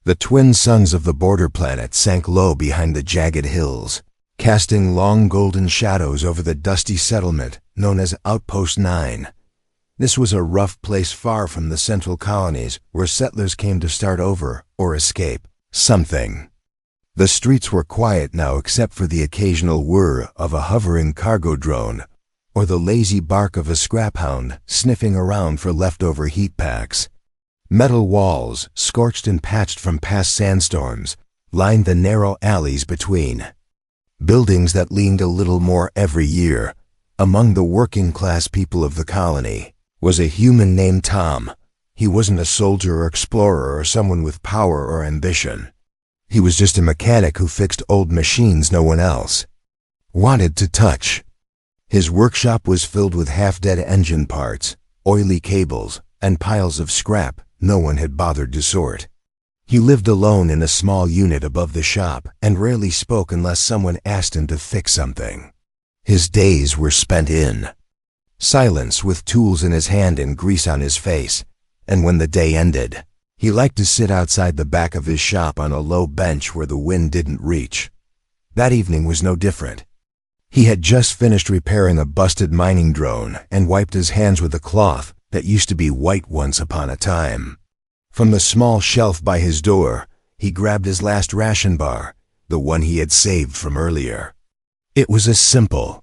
The twin suns of the border planet sank low behind the jagged hills, casting long golden shadows over the dusty settlement known as Outpost 9. This was a rough place far from the central colonies where settlers came to start over or escape something. The streets were quiet now except for the occasional whir of a hovering cargo drone or the lazy bark of a scrap hound sniffing around for leftover heat packs. Metal walls, scorched and patched from past sandstorms, lined the narrow alleys between. Buildings that leaned a little more every year. Among the working-class people of the colony was a human named Tom. He wasn't a soldier or explorer or someone with power or ambition. He was just a mechanic who fixed old machines no one else wanted to touch. His workshop was filled with half-dead engine parts, oily cables, and piles of scrap no one had bothered to sort. He lived alone in a small unit above the shop and rarely spoke unless someone asked him to fix something. His days were spent in silence with tools in his hand and grease on his face, and when the day ended, he liked to sit outside the back of his shop on a low bench where the wind didn't reach. That evening was no different. He had just finished repairing a busted mining drone and wiped his hands with a cloth that used to be white once upon a time. From the small shelf by his door, he grabbed his last ration bar, the one he had saved from earlier. It was a simple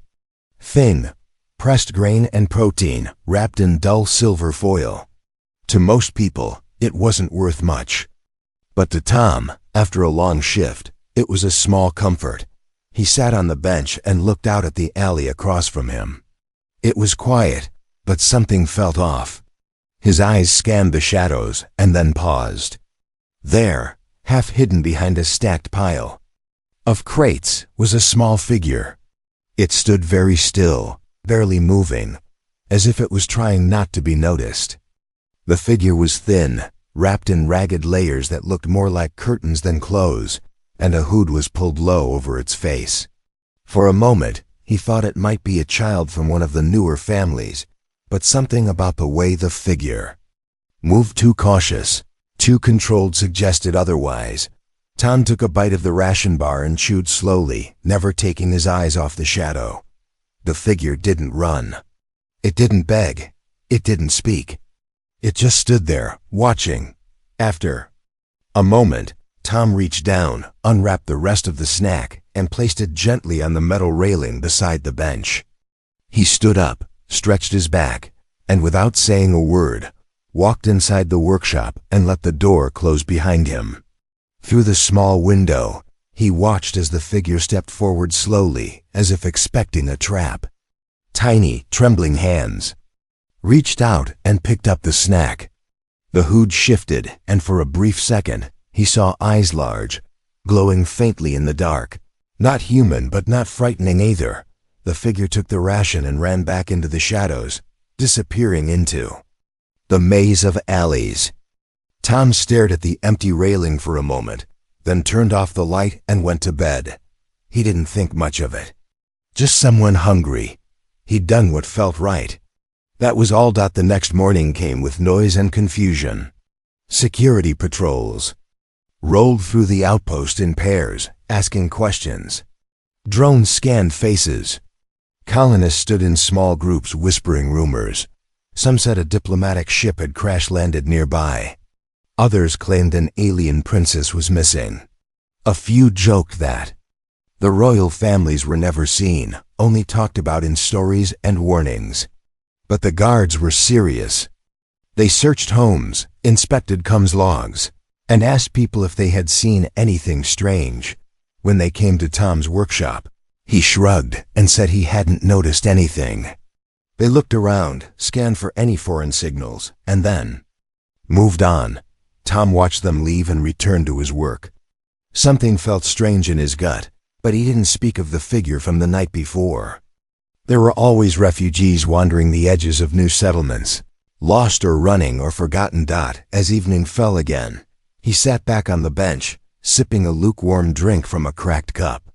thing, pressed grain and protein wrapped in dull silver foil. To most people, it wasn't worth much. But to Tom, after a long shift, it was a small comfort. He sat on the bench and looked out at the alley across from him. It was quiet, but something felt off. His eyes scanned the shadows and then paused. There, half hidden behind a stacked pile of crates, was a small figure. It stood very still, barely moving, as if it was trying not to be noticed. The figure was thin, wrapped in ragged layers that looked more like curtains than clothes, and a hood was pulled low over its face. For a moment, he thought it might be a child from one of the newer families, but something about the way the figure moved too cautious, too controlled suggested otherwise. Tom took a bite of the ration bar and chewed slowly, never taking his eyes off the shadow. The figure didn't run. It didn't beg. It didn't speak. It just stood there, watching. After a moment, Tom reached down, unwrapped the rest of the snack, and placed it gently on the metal railing beside the bench. He stood up, stretched his back, and without saying a word, walked inside the workshop and let the door close behind him. Through the small window, he watched as the figure stepped forward slowly, as if expecting a trap. Tiny, trembling hands reached out and picked up the snack. The hood shifted, and for a brief second, he saw eyes large, glowing faintly in the dark. Not human, but not frightening either. The figure took the ration and ran back into the shadows, disappearing into the maze of alleys. Tom stared at the empty railing for a moment, then turned off the light and went to bed. He didn't think much of it. Just someone hungry. He'd done what felt right. That was all. The next morning came with noise and confusion. Security patrols rolled through the outpost in pairs, asking questions. Drones scanned faces. Colonists stood in small groups whispering rumors. Some said a diplomatic ship had crash-landed nearby. Others claimed an alien princess was missing. A few joked that the royal families were never seen, only talked about in stories and warnings. But the guards were serious. They searched homes, inspected comms logs, and asked people if they had seen anything strange. When they came to Tom's workshop, he shrugged and said he hadn't noticed anything. They looked around, scanned for any foreign signals, and then moved on. Tom watched them leave and returned to his work. Something felt strange in his gut, but he didn't speak of the figure from the night before. There were always refugees wandering the edges of new settlements, lost or running or forgotten. As evening fell again, he sat back on the bench, sipping a lukewarm drink from a cracked cup.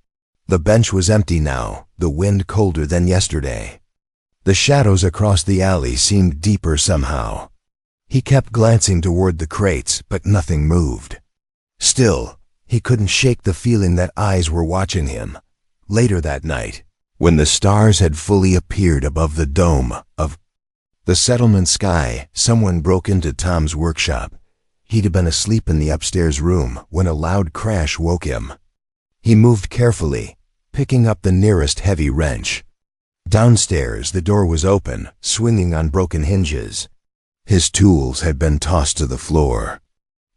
The bench was empty now, the wind colder than yesterday. The shadows across the alley seemed deeper somehow. He kept glancing toward the crates, but nothing moved. Still, he couldn't shake the feeling that eyes were watching him. Later that night, when the stars had fully appeared above the dome of the settlement sky, someone broke into Tom's workshop. He'd been asleep in the upstairs room when a loud crash woke him. He moved carefully, picking up the nearest heavy wrench. Downstairs, the door was open, swinging on broken hinges. His tools had been tossed to the floor.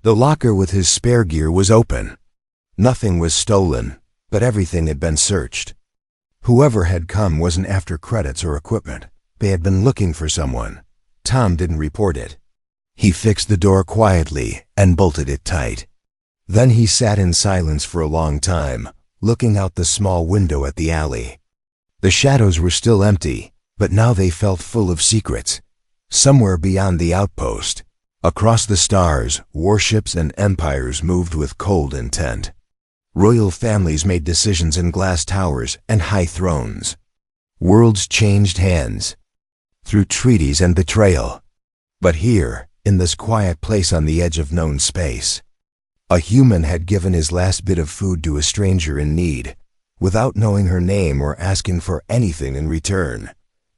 The locker with his spare gear was open. Nothing was stolen, but everything had been searched. Whoever had come wasn't after credits or equipment. They had been looking for someone. Tom didn't report it. He fixed the door quietly and bolted it tight. Then he sat in silence for a long time, looking out the small window at the alley. The shadows were still empty, but now they felt full of secrets. Somewhere beyond the outpost, across the stars, warships and empires moved with cold intent. Royal families made decisions in glass towers and high thrones. Worlds changed hands through treaties and betrayal. But here, in this quiet place on the edge of known space, a human had given his last bit of food to a stranger in need, without knowing her name or asking for anything in return.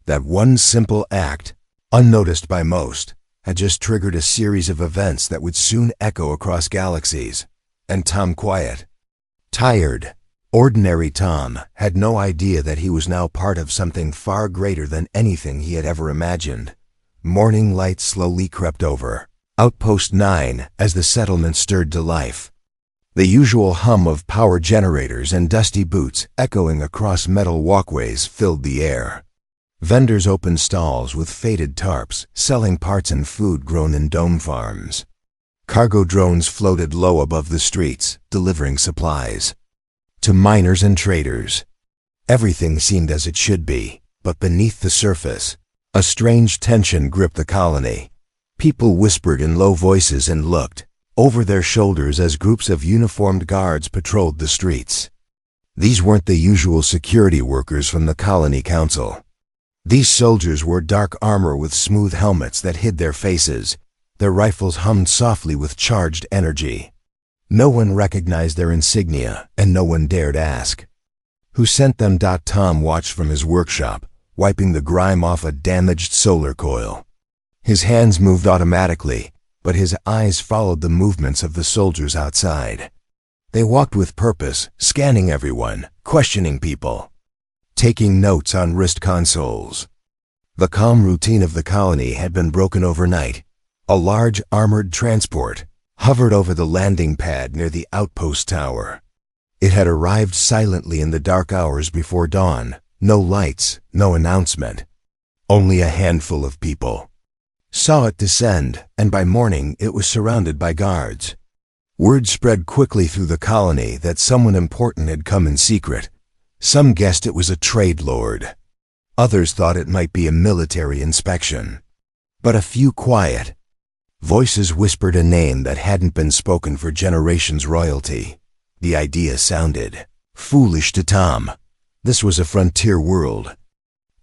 That one simple act, unnoticed by most, had just triggered a series of events that would soon echo across galaxies. And Tom quiet, tired, ordinary Tom had no idea that he was now part of something far greater than anything he had ever imagined. Morning light slowly crept over Outpost 9 as the settlement stirred to life. The usual hum of power generators and dusty boots echoing across metal walkways filled the air. Vendors opened stalls with faded tarps, selling parts and food grown in dome farms. Cargo drones floated low above the streets, delivering supplies to miners and traders. Everything seemed as it should be, but beneath the surface, a strange tension gripped the colony. People whispered in low voices and looked over their shoulders as groups of uniformed guards patrolled the streets. These weren't the usual security workers from the colony council. These soldiers wore dark armor with smooth helmets that hid their faces. Their rifles hummed softly with charged energy. No one recognized their insignia, and no one dared ask who sent them. Tom watched from his workshop, wiping the grime off a damaged solar coil. His hands moved automatically, but his eyes followed the movements of the soldiers outside. They walked with purpose, scanning everyone, questioning people, taking notes on wrist consoles. The calm routine of the colony had been broken overnight. A large armored transport hovered over the landing pad near the outpost tower. It had arrived silently in the dark hours before dawn. No lights, no announcement. Only a handful of people saw it descend, and by morning it was surrounded by guards. Word spread quickly through the colony that someone important had come in secret. Some guessed it was a trade lord. Others thought it might be a military inspection. But a few quiet voices whispered a name that hadn't been spoken for generations: royalty. The idea sounded foolish to Tom. This was a frontier world.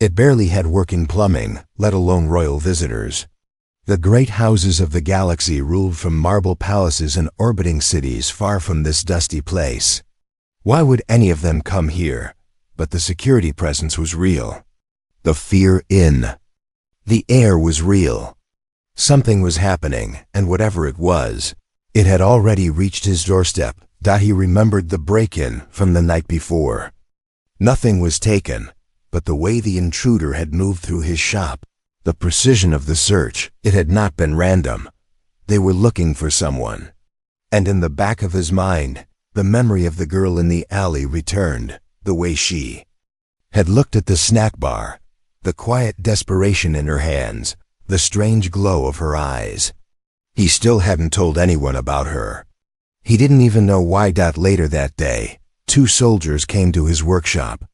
It barely had working plumbing, let alone royal visitors. The great houses of the galaxy ruled from marble palaces and orbiting cities far from this dusty place. Why would any of them come here? But the security presence was real. The fear in the air was real. Something was happening, and whatever it was, it had already reached his doorstep. He remembered the break-in from the night before. Nothing was taken, but the way the intruder had moved through his shop, the precision of the search, it had not been random. They were looking for someone. And in the back of his mind, the memory of the girl in the alley returned, the way she had looked at the snack bar, the quiet desperation in her hands, the strange glow of her eyes. He still hadn't told anyone about her. He didn't even know why. Later that day, 2 soldiers came to his workshop.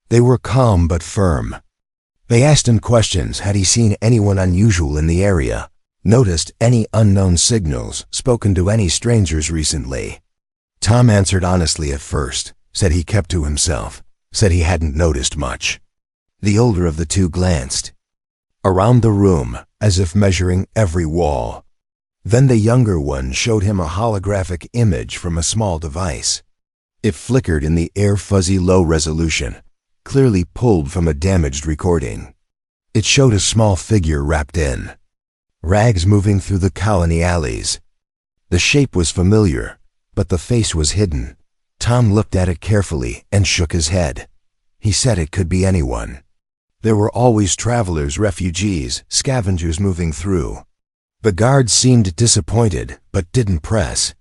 They were calm but firm. They asked him questions. Had he seen anyone unusual in the area? Noticed any unknown signals? Spoken to any strangers recently? Tom answered honestly at first, said he kept to himself, said he hadn't noticed much. The older of the 2 glanced around the room, as if measuring every wall. Then the younger one showed him a holographic image from a small device. It flickered in the air, fuzzy low resolution, clearly pulled from a damaged recording. It showed a small figure wrapped in rags moving through the colony alleys. The shape was familiar, but the face was hidden. Tom looked at it carefully and shook his head. He said it could be anyone. There were always travelers, refugees, scavengers moving through. The guards seemed disappointed, but didn't press.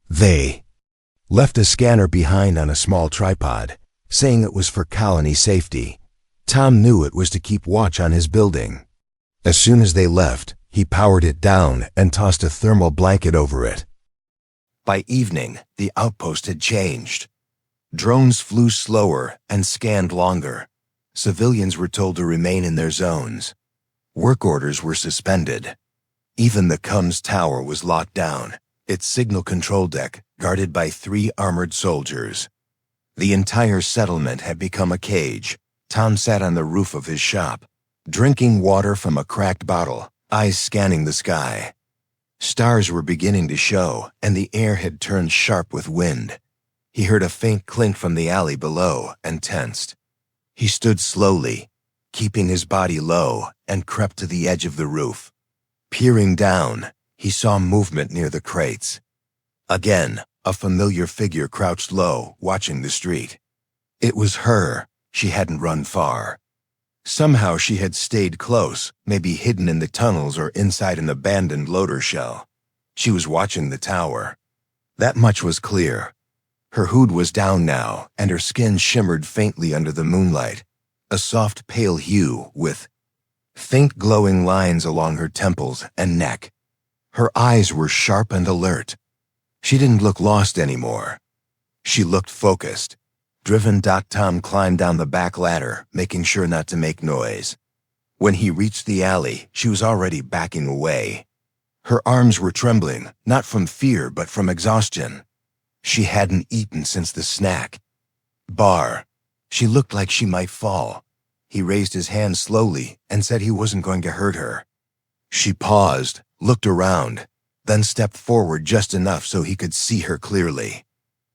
They left a scanner behind on a small tripod, saying it was for colony safety. Tom knew it was to keep watch on his building. As soon as they left, he powered it down and tossed a thermal blanket over it. By evening, the outpost had changed. Drones flew slower and scanned longer. Civilians were told to remain in their zones. Work orders were suspended. Even the comms tower was locked down, its signal control deck guarded by 3 armored soldiers. The entire settlement had become a cage. Tom sat on the roof of his shop, drinking water from a cracked bottle, eyes scanning the sky. Stars were beginning to show, and the air had turned sharp with wind. He heard a faint clink from the alley below and tensed. He stood slowly, keeping his body low, and crept to the edge of the roof. Peering down, he saw movement near the crates. Again, a familiar figure crouched low, watching the street. It was her. She hadn't run far. Somehow she had stayed close, maybe hidden in the tunnels or inside an abandoned loader shell. She was watching the tower. That much was clear. Her hood was down now, and her skin shimmered faintly under the moonlight, a soft pale hue with faint glowing lines along her temples and neck. Her eyes were sharp and alert. She didn't look lost anymore. She looked focused. Driven. Tom climbed down the back ladder, making sure not to make noise. When he reached the alley, she was already backing away. Her arms were trembling, not from fear but from exhaustion. She hadn't eaten since the snack. She looked like she might fall. He raised his hand slowly and said he wasn't going to hurt her. She paused, looked around, then stepped forward just enough so he could see her clearly.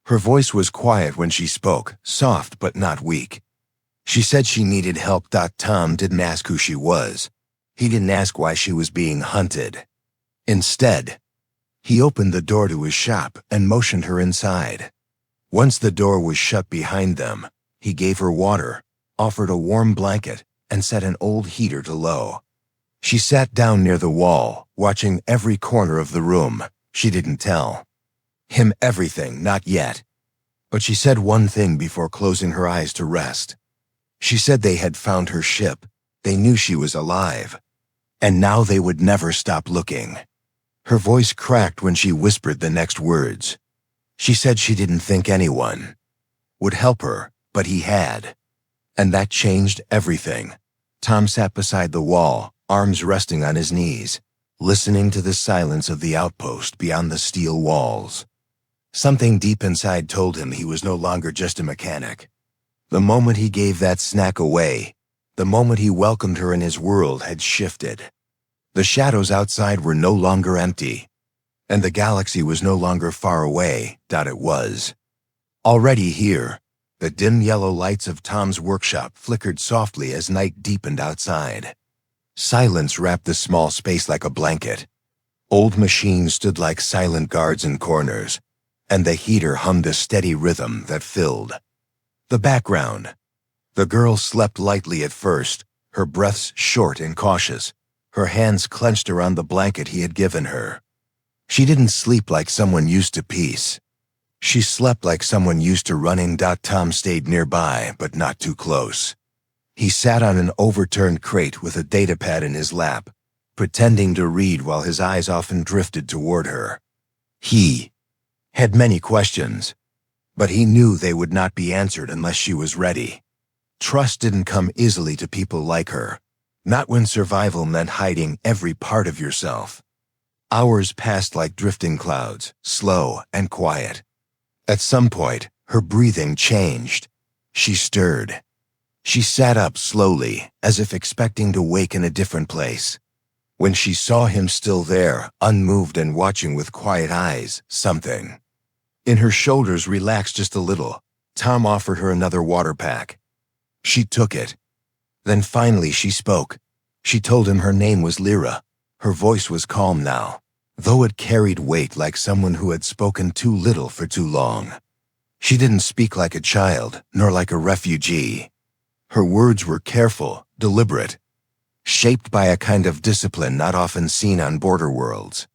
Her voice was quiet when she spoke, soft but not weak. She said she needed help. Tom didn't ask who she was. He didn't ask why she was being hunted. Instead, he opened the door to his shop and motioned her inside. Once the door was shut behind them, he gave her water, offered a warm blanket, and set an old heater to low. She sat down near the wall, watching every corner of the room. She didn't tell him everything, not yet. But she said one thing before closing her eyes to rest. She said they had found her ship. They knew she was alive. And now they would never stop looking. Her voice cracked when she whispered the next words. She said she didn't think anyone would help her, but he had. And that changed everything. Tom sat beside the wall, arms resting on his knees, listening to the silence of the outpost beyond the steel walls. Something deep inside told him he was no longer just a mechanic. The moment he gave that snack away, the moment he welcomed her in his world had shifted. The shadows outside were no longer empty, and the galaxy was no longer far away. It was already here. The dim yellow lights of Tom's workshop flickered softly as night deepened outside. Silence wrapped the small space like a blanket. Old machines stood like silent guards in corners, and the heater hummed a steady rhythm that filled the background. The girl slept lightly at first, her breaths short and cautious, her hands clenched around the blanket he had given her. She didn't sleep like someone used to peace. She slept like someone used to running. Tom stayed nearby, but not too close. He sat on an overturned crate with a datapad in his lap, pretending to read while his eyes often drifted toward her. He had many questions, but he knew they would not be answered unless she was ready. Trust didn't come easily to people like her, not when survival meant hiding every part of yourself. Hours passed like drifting clouds, slow and quiet. At some point, her breathing changed. She stirred. She sat up slowly, as if expecting to wake in a different place. When she saw him still there, unmoved and watching with quiet eyes, something in her shoulders relaxed just a little. Tom offered her another water pack. She took it. Then finally she spoke. She told him her name was Lyra. Her voice was calm now, though it carried weight like someone who had spoken too little for too long. She didn't speak like a child, nor like a refugee. Her words were careful, deliberate, shaped by a kind of discipline not often seen on border worlds.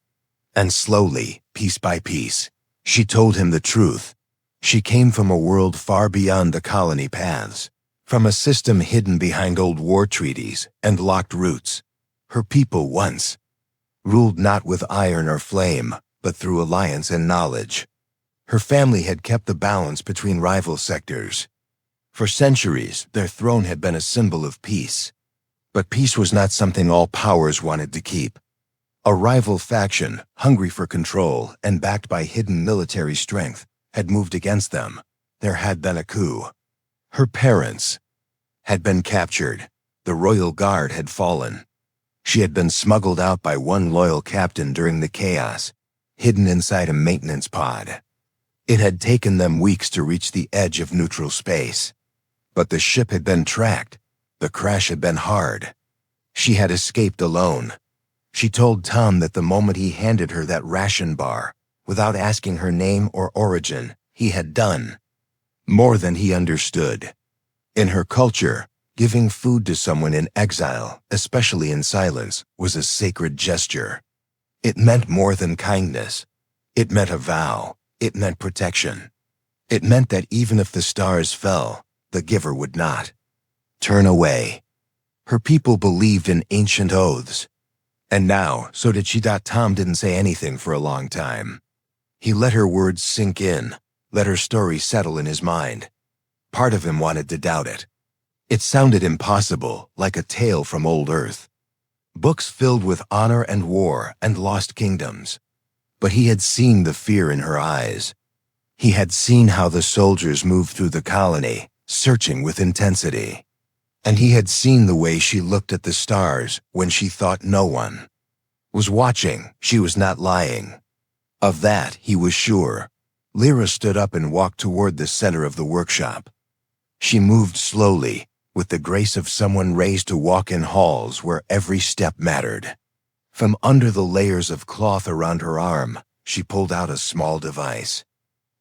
And slowly, piece by piece, she told him the truth. She came from a world far beyond the colony paths, from a system hidden behind old war treaties and locked roots. Her people once ruled not with iron or flame, but through alliance and knowledge. Her family had kept the balance between rival sectors. For centuries, their throne had been a symbol of peace. But peace was not something all powers wanted to keep. A rival faction, hungry for control and backed by hidden military strength, had moved against them. There had been a coup. Her parents had been captured. The royal guard had fallen. She had been smuggled out by one loyal captain during the chaos, hidden inside a maintenance pod. It had taken them weeks to reach the edge of neutral space. But the ship had been tracked. The crash had been hard. She had escaped alone. She told Tom that the moment he handed her that ration bar, without asking her name or origin, he had done more than he understood. In her culture, giving food to someone in exile, especially in silence, was a sacred gesture. It meant more than kindness. It meant a vow. It meant protection. It meant that even if the stars fell, the giver would not turn away. Her people believed in ancient oaths. And now, so did she. Tom didn't say anything for a long time. He let her words sink in, let her story settle in his mind. Part of him wanted to doubt it. It sounded impossible, like a tale from old Earth. Books filled with honor and war and lost kingdoms. But he had seen the fear in her eyes. He had seen how the soldiers moved through the colony, searching with intensity. And he had seen the way she looked at the stars when she thought no one was watching. She was not lying. Of that, he was sure. Lyra stood up and walked toward the center of the workshop. She moved slowly, with the grace of someone raised to walk in halls where every step mattered. From under the layers of cloth around her arm, she pulled out a small device.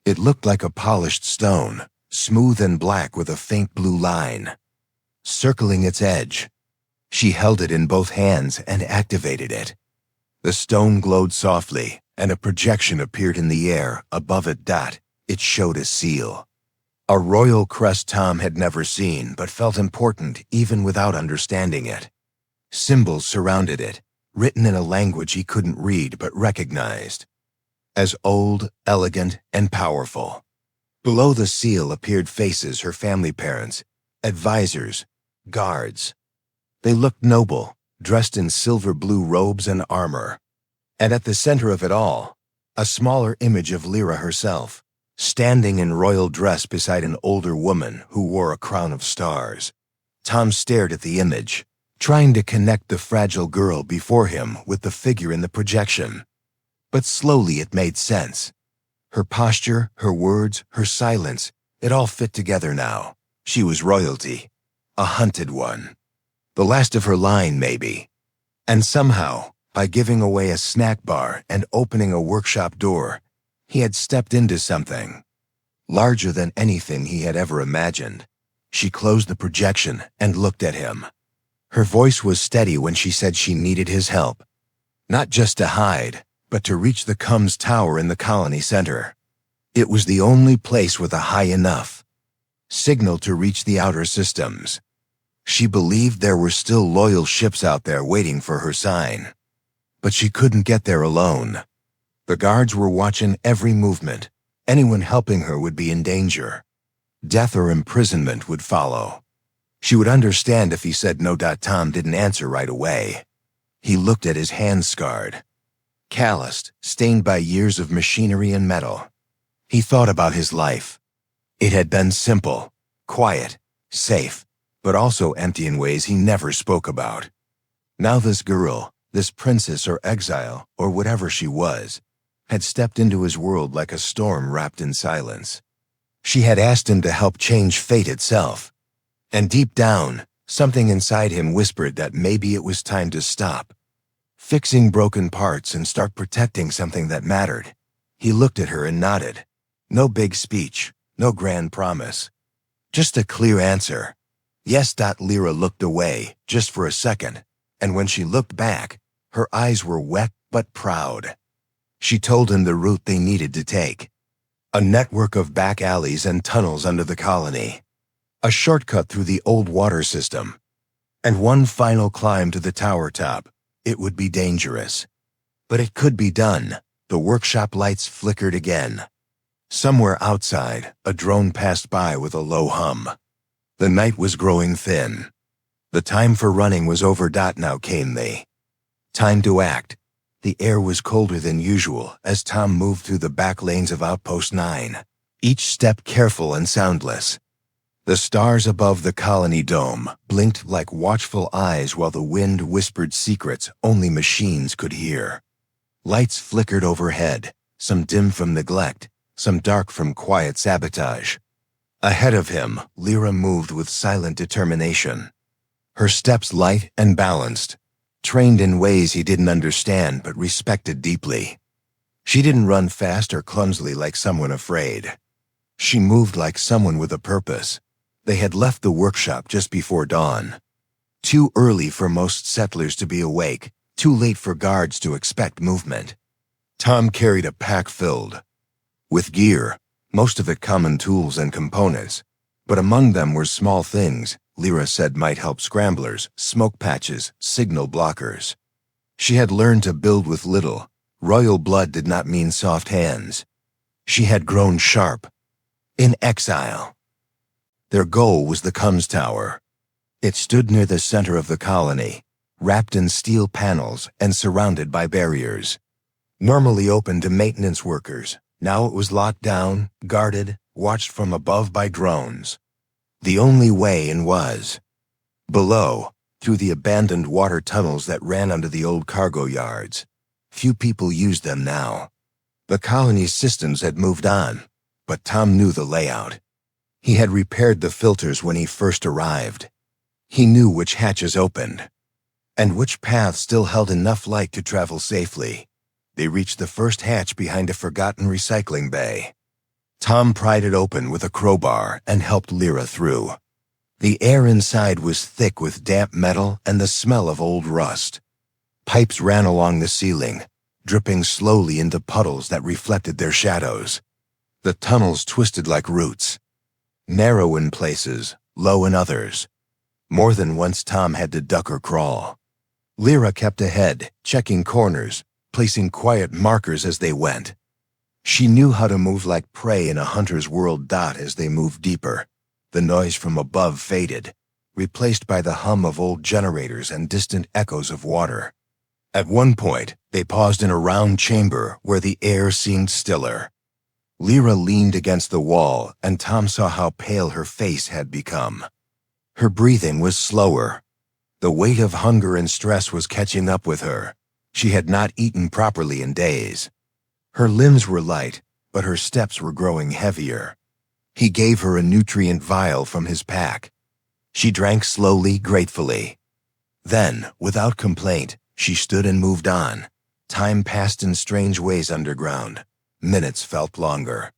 It looked like a polished stone, smooth and black with a faint blue line circling its edge. She held it in both hands and activated it. The stone glowed softly, and a projection appeared in the air above it. It showed a seal. A royal crest Tom had never seen, but felt important even without understanding it. Symbols surrounded it, written in a language he couldn't read but recognized as old, elegant, and powerful. Below the seal appeared faces her family parents, advisors, guards. They looked noble, dressed in silver-blue robes and armor. And at the center of it all, a smaller image of Lyra herself, standing in royal dress beside an older woman who wore a crown of stars. Tom stared at the image, trying to connect the fragile girl before him with the figure in the projection. But slowly it made sense. Her posture, her words, her silence, it all fit together now. She was royalty, a hunted one. The last of her line, maybe. And somehow, by giving away a snack bar and opening a workshop door, he had stepped into something larger than anything he had ever imagined. She closed the projection and looked at him. Her voice was steady when she said she needed his help. Not just to hide, but to reach the Combs Tower in the colony center. It was the only place with a high enough signal to reach the outer systems. She believed there were still loyal ships out there waiting for her sign. But she couldn't get there alone. The guards were watching every movement. Anyone helping her would be in danger. Death or imprisonment would follow. She would understand if he said no. Tom didn't answer right away. He looked at his hands scarred, calloused, stained by years of machinery and metal. He thought about his life. It had been simple, quiet, safe, but also empty in ways he never spoke about. Now this girl, This princess or exile, or whatever she was, had stepped into his world like a storm wrapped in silence. She had asked him to help change fate itself. And deep down, something inside him whispered that maybe it was time to stop fixing broken parts and start protecting something that mattered. He looked at her and nodded. No big speech, no grand promise. Just a clear answer. Yes. Lyra looked away, just for a second, and when she looked back, her eyes were wet but proud. She told him the route they needed to take. A network of back alleys and tunnels under the colony. A shortcut through the old water system. And one final climb to the tower top. It would be dangerous. But it could be done. The workshop lights flickered again. Somewhere outside, a drone passed by with a low hum. The night was growing thin. The time for running was over. Now came the time to act. The air was colder than usual as Tom moved through the back lanes of Outpost 9, each step careful and soundless. The stars above the colony dome blinked like watchful eyes while the wind whispered secrets only machines could hear. Lights flickered overhead, some dim from neglect, some dark from quiet sabotage. Ahead of him, Lyra moved with silent determination. Her steps light and balanced, trained in ways he didn't understand but respected deeply. She didn't run fast or clumsily like someone afraid. She moved like someone with a purpose. They had left the workshop just before dawn. Too early for most settlers to be awake, too late for guards to expect movement. Tom carried a pack filled with gear, most of it common tools and components, but among them were small things Lyra said might help scramblers, smoke patches, signal blockers. She had learned to build with little. Royal blood did not mean soft hands. She had grown sharp. In exile. Their goal was the Combs Tower. It stood near the center of the colony, wrapped in steel panels and surrounded by barriers. Normally open to maintenance workers, now it was locked down, guarded, watched from above by drones. The only way in was below, through the abandoned water tunnels that ran under the old cargo yards. Few people used them now. The colony's systems had moved on, but Tom knew the layout. He had repaired the filters when he first arrived. He knew which hatches opened, and which paths still held enough light to travel safely. They reached the first hatch behind a forgotten recycling bay. Tom pried it open with a crowbar and helped Lyra through. The air inside was thick with damp metal and the smell of old rust. Pipes ran along the ceiling, dripping slowly into puddles that reflected their shadows. The tunnels twisted like roots. Narrow in places, low in others. More than once Tom had to duck or crawl. Lyra kept ahead, checking corners, placing quiet markers as they went. She knew how to move like prey in a hunter's world. As they moved deeper, the noise from above faded, replaced by the hum of old generators and distant echoes of water. At one point, they paused in a round chamber where the air seemed stiller. Lyra leaned against the wall, and Tom saw how pale her face had become. Her breathing was slower. The weight of hunger and stress was catching up with her. She had not eaten properly in days. Her limbs were light, but her steps were growing heavier. He gave her a nutrient vial from his pack. She drank slowly, gratefully. Then, without complaint, she stood and moved on. Time passed in strange ways underground. Minutes felt longer.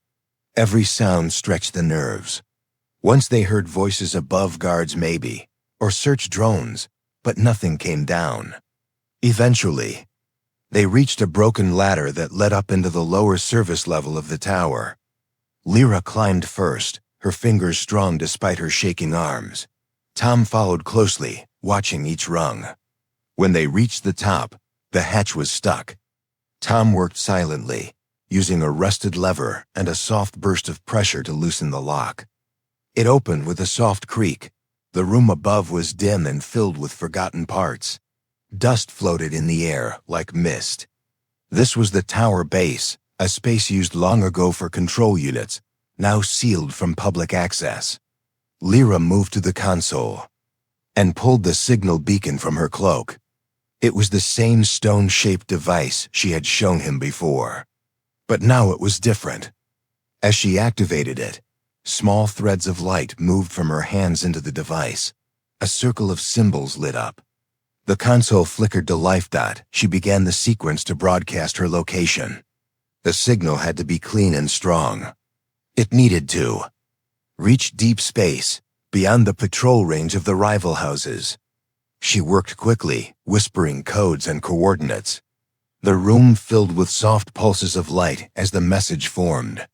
Every sound stretched the nerves. Once they heard voices above, guards maybe, or search drones, but nothing came down. Eventually, they reached a broken ladder that led up into the lower service level of the tower. Lyra climbed first, her fingers strong despite her shaking arms. Tom followed closely, watching each rung. When they reached the top, the hatch was stuck. Tom worked silently, using a rusted lever and a soft burst of pressure to loosen the lock. It opened with a soft creak. The room above was dim and filled with forgotten parts. Dust floated in the air like mist. This was the tower base, a space used long ago for control units, now sealed from public access. Lyra moved to the console and pulled the signal beacon from her cloak. It was the same stone-shaped device she had shown him before. But now it was different. As she activated it, small threads of light moved from her hands into the device. A circle of symbols lit up. The console flickered to life. She began the sequence to broadcast her location. The signal had to be clean and strong. It needed to reach deep space, beyond the patrol range of the rival houses. She worked quickly, whispering codes and coordinates. The room filled with soft pulses of light as the message formed.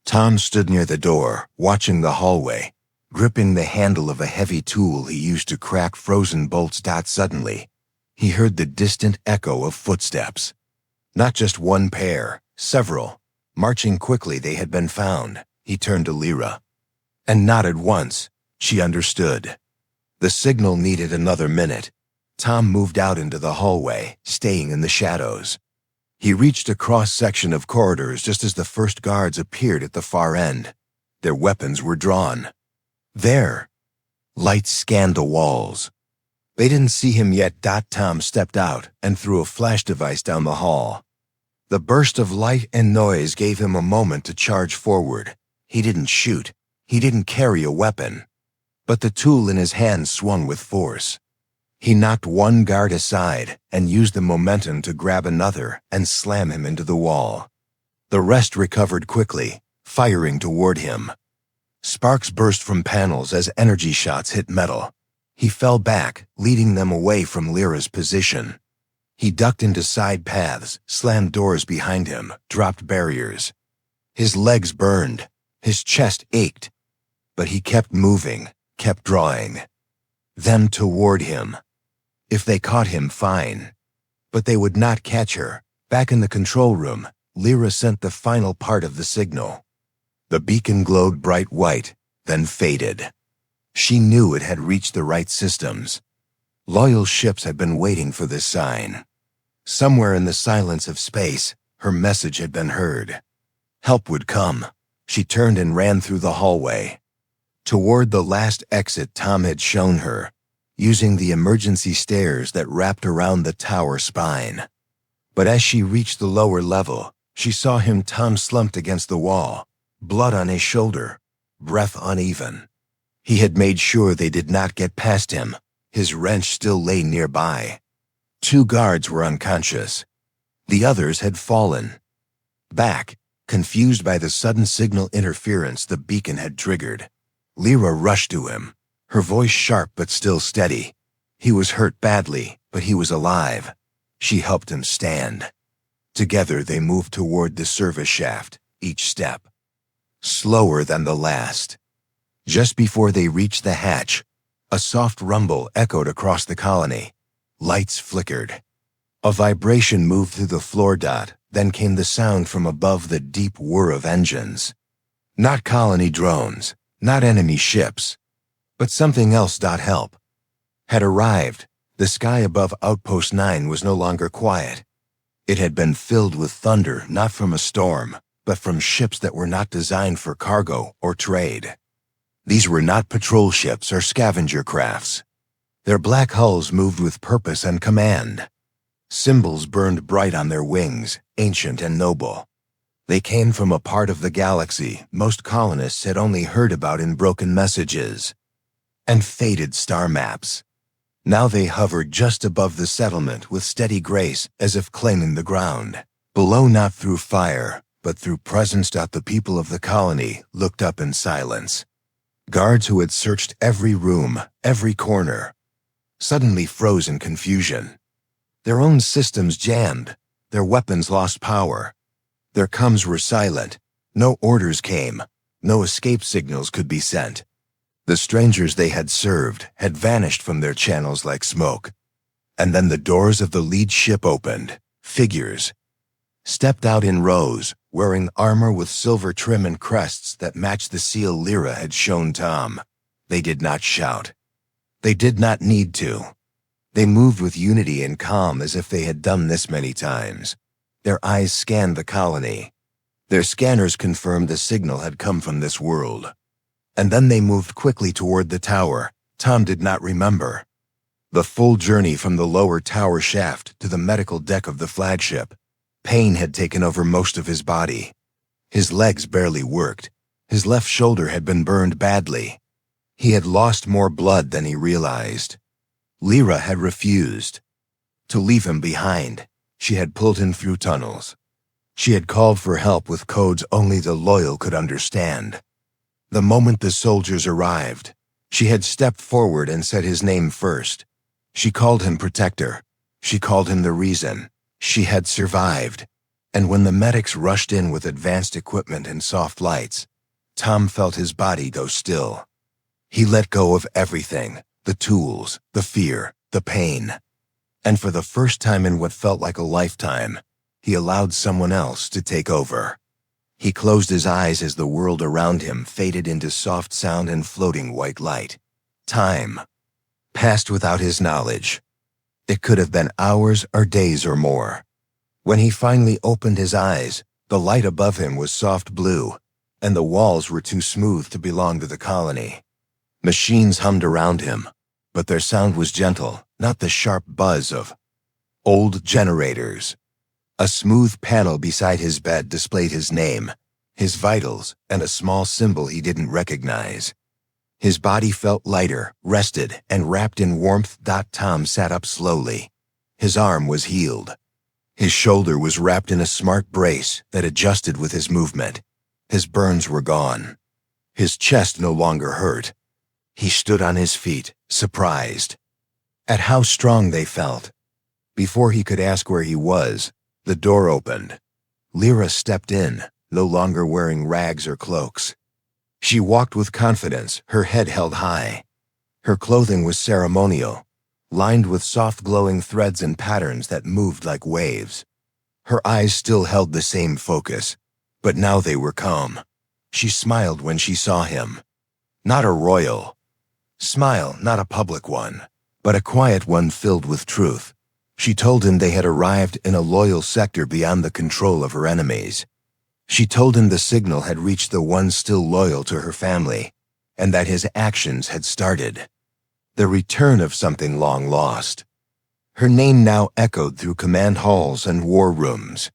Tom stood near the door, watching the hallway, gripping the handle of a heavy tool he used to crack frozen bolts. Suddenly, he heard the distant echo of footsteps. Not just one pair, several. Marching quickly, they had been found. He turned to Lyra and nodded once. She understood. The signal needed another minute. Tom moved out into the hallway, staying in the shadows. He reached a cross-section of corridors just as the first guards appeared at the far end. Their weapons were drawn. There, lights scanned the walls. They didn't see him yet. Tom stepped out and threw a flash device down the hall. The burst of light and noise gave him a moment to charge forward. He didn't shoot. He didn't carry a weapon. But the tool in his hand swung with force. He knocked one guard aside and used the momentum to grab another and slam him into the wall. The rest recovered quickly, firing toward him. Sparks burst from panels as energy shots hit metal. He fell back, leading them away from Lyra's position. He ducked into side paths, slammed doors behind him, dropped barriers. His legs burned. His chest ached. But he kept moving, kept drawing. Them toward him. If they caught him, fine. But they would not catch her. Back in the control room, Lyra sent the final part of the signal. The beacon glowed bright white, then faded. She knew it had reached the right systems. Loyal ships had been waiting for this sign. Somewhere in the silence of space, her message had been heard. Help would come. She turned and ran through the hallway. Toward the last exit Tom had shown her, using the emergency stairs that wrapped around the tower spine. But as she reached the lower level, she saw him. Tom slumped against the wall, blood on his shoulder, breath uneven. He had made sure they did not get past him. His wrench still lay nearby. 2 guards were unconscious. The others had fallen. Back, confused by the sudden signal interference the beacon had triggered, Lyra rushed to him, her voice sharp but still steady. He was hurt badly, but he was alive. She helped him stand. Together they moved toward the service shaft, each step slower than the last. Just before they reached the hatch, a soft rumble echoed across the colony. Lights flickered. A vibration moved through the floor. Then came the sound from above, the deep whir of engines. Not colony drones, not enemy ships, but something else. Help had arrived. The sky above Outpost 9 was no longer quiet. It had been filled with thunder, not from a storm, but from ships that were not designed for cargo or trade. These were not patrol ships or scavenger crafts. Their black hulls moved with purpose and command. Symbols burned bright on their wings, ancient and noble. They came from a part of the galaxy most colonists had only heard about in broken messages and faded star maps. Now they hovered just above the settlement with steady grace, as if claiming the ground. Below, not through fire, but through presence. The people of the colony looked up in silence. Guards who had searched every room, every corner, suddenly froze in confusion. Their own systems jammed. Their weapons lost power. Their comms were silent. No orders came. No escape signals could be sent. The strangers they had served had vanished from their channels like smoke. And then the doors of the lead ship opened. Figures stepped out in rows, wearing armor with silver trim and crests that matched the seal Lyra had shown Tom. They did not shout. They did not need to. They moved with unity and calm, as if they had done this many times. Their eyes scanned the colony. Their scanners confirmed the signal had come from this world. And then they moved quickly toward the tower. Tom did not remember. The full journey from the lower tower shaft to the medical deck of the flagship. Pain had taken over most of his body. His legs barely worked. His left shoulder had been burned badly. He had lost more blood than he realized. Lyra had refused to leave him behind. She had pulled him through tunnels. She had called for help with codes only the loyal could understand. The moment the soldiers arrived, she had stepped forward and said his name first. She called him Protector. She called him the reason. She had survived. And when the medics rushed in with advanced equipment and soft lights, Tom felt his body go still. He let go of everything, the tools, the fear, the pain. And for the first time in what felt like a lifetime, he allowed someone else to take over. He closed his eyes as the world around him faded into soft sound and floating white light. Time passed without his knowledge. It could have been hours or days or more. When he finally opened his eyes, the light above him was soft blue, and the walls were too smooth to belong to the colony. Machines hummed around him, but their sound was gentle, not the sharp buzz of old generators. A smooth panel beside his bed displayed his name, his vitals, and a small symbol he didn't recognize. His body felt lighter, rested, and wrapped in warmth. Tom sat up slowly. His arm was healed. His shoulder was wrapped in a smart brace that adjusted with his movement. His burns were gone. His chest no longer hurt. He stood on his feet, surprised at how strong they felt. Before he could ask where he was, the door opened. Lyra stepped in, no longer wearing rags or cloaks. She walked with confidence, her head held high. Her clothing was ceremonial, lined with soft glowing threads and patterns that moved like waves. Her eyes still held the same focus, but now they were calm. She smiled when she saw him. Not a royal smile, not a public one, but a quiet one filled with truth. She told him they had arrived in a loyal sector beyond the control of her enemies. She told him the signal had reached the ones still loyal to her family, and that his actions had started the return of something long lost. Her name now echoed through command halls and war rooms.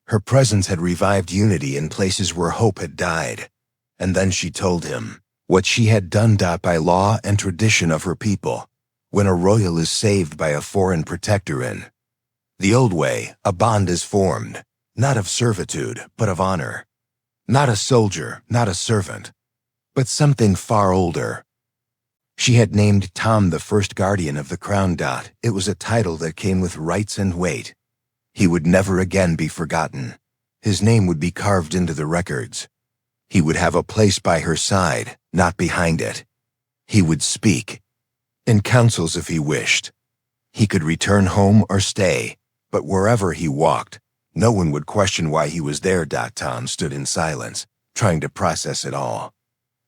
Her presence had revived unity in places where hope had died. And then she told him what she had done by law and tradition of her people. When a royal is saved by a foreign protector in the old way, a bond is formed, not of servitude, but of honor. Not a soldier, not a servant, but something far older. She had named Tom the first guardian of the crown. It was a title that came with rights and weight. He would never again be forgotten. His name would be carved into the records. He would have a place by her side, not behind it. He would speak in councils if he wished. He could return home or stay, but wherever he walked, no one would question why he was there. Tom stood in silence, trying to process it all.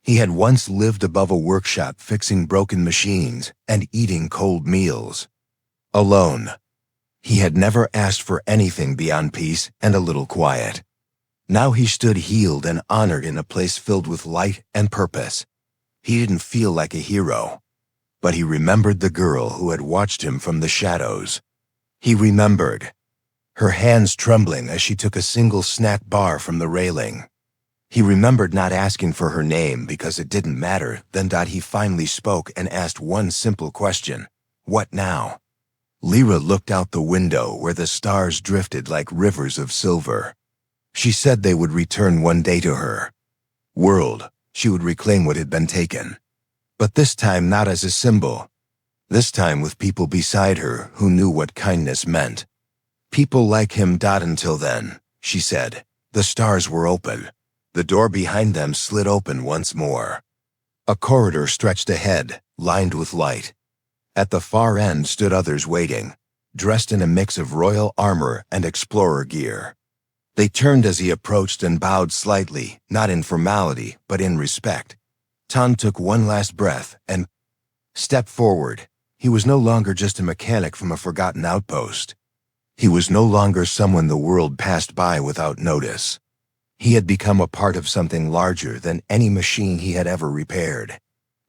He had once lived above a workshop fixing broken machines and eating cold meals. Alone. He had never asked for anything beyond peace and a little quiet. Now he stood healed and honored in a place filled with light and purpose. He didn't feel like a hero, but he remembered the girl who had watched him from the shadows. He remembered her hands trembling as she took a single snack bar from the railing. He remembered not asking for her name because it didn't matter. Then he finally spoke and asked one simple question. What now? Lyra looked out the window where the stars drifted like rivers of silver. She said they would return one day to her world. She would reclaim what had been taken. But this time not as a symbol. This time with people beside her who knew what kindness meant. People like him. Until then, she said, the stars were open. The door behind them slid open once more. A corridor stretched ahead, lined with light. At the far end stood others waiting, dressed in a mix of royal armor and explorer gear. They turned as he approached and bowed slightly, not in formality, but in respect. Tom took one last breath and stepped forward. He was no longer just a mechanic from a forgotten outpost. He was no longer someone the world passed by without notice. He had become a part of something larger than any machine he had ever repaired.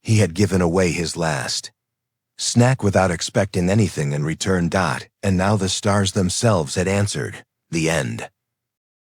He had given away his last. Snack without expecting anything in return. And now the stars themselves had answered. The end.